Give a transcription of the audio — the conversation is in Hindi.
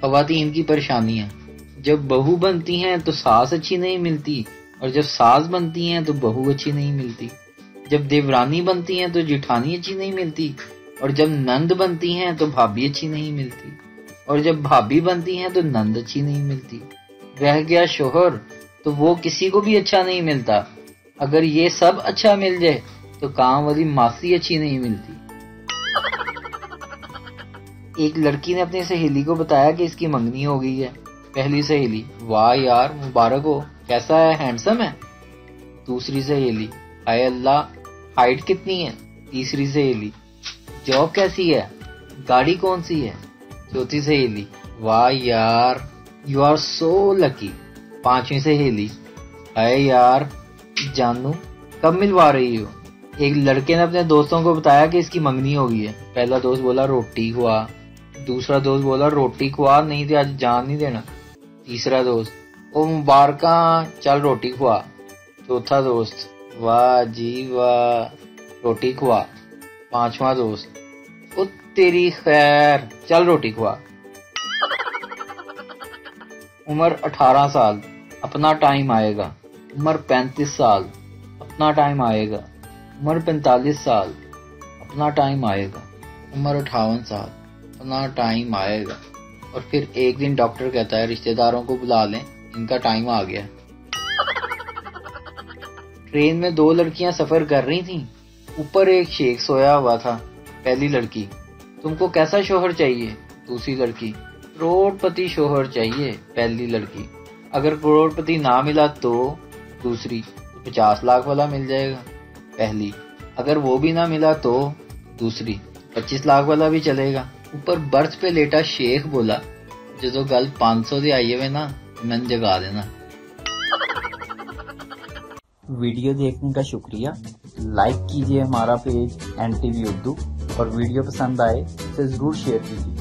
खवातीन की परेशानियां। जब बहू बनती हैं तो सास अच्छी नहीं मिलती, और जब सास बनती हैं तो बहू अच्छी नहीं मिलती। जब देवरानी बनती हैं तो जिठानी अच्छी नहीं मिलती, और जब नंद बनती हैं तो भाभी अच्छी नहीं मिलती, और जब भाभी बनती हैं तो नंद अच्छी नहीं मिलती। रह गया शोहर, तो वो किसी को भी अच्छा नहीं मिलता। अगर ये सब अच्छा मिल जाए तो काम वाली मासी अच्छी नहीं मिलती। एक लड़की ने अपनी सहेली को बताया कि इसकी मंगनी हो गई है। पहली सहेली, वाह यार मुबारक हो, कैसा है, हैंडसम है। दूसरी सहेली, हाय अल्लाह, हाइट कितनी है। तीसरी सहेली, जॉब कैसी है, गाड़ी कौन सी है। चौथी सहेली, वाह यार यू आर सो लकी। पांचवी सहेली, हाय यार जानू कब मिलवा रही हो। एक लड़के ने अपने दोस्तों को बताया कि इसकी मंगनी हो गई है। पहला दोस्त बोला रोटी खुआ, दूसरा दोस्त बोला रोटी खुआ नहीं तो आज जान नहीं देना। तीसरा दोस्त, ओ मुबारका चल रोटी खुआ। चौथा दोस्त, वाह जी वाह रोटी खुआ। पांचवा दोस्त, ओ तेरी खैर चल रोटी खुआ। उम्र 18 साल, अपना टाइम आएगा। उम्र 35 साल, अपना टाइम आएगा। उम्र 45 साल, अपना टाइम आएगा। उम्र 58 साल, अपना टाइम आएगा। और फिर एक दिन डॉक्टर कहता है रिश्तेदारों को बुला लें, इनका टाइम आ गया। ट्रेन में दो लड़कियां सफर कर रही थीं। ऊपर एक शेख सोया हुआ था। पहली लड़की, तुमको कैसा शोहर चाहिए। दूसरी लड़की, करोड़पति शोहर चाहिए। पहली लड़की, अगर करोड़पति ना मिला तो। दूसरी, 50 लाख वाला मिल जाएगा। पहली, अगर वो भी ना मिला तो। दूसरी, 25 लाख वाला भी चलेगा। ऊपर बर्थ पे लेटा शेख बोला, जो गल 500 दी आई है ना मन जगा देना। वीडियो देखने का शुक्रिया। लाइक कीजिए हमारा पेज NTV उर्दू, और वीडियो पसंद आए तो जरूर शेयर कीजिए।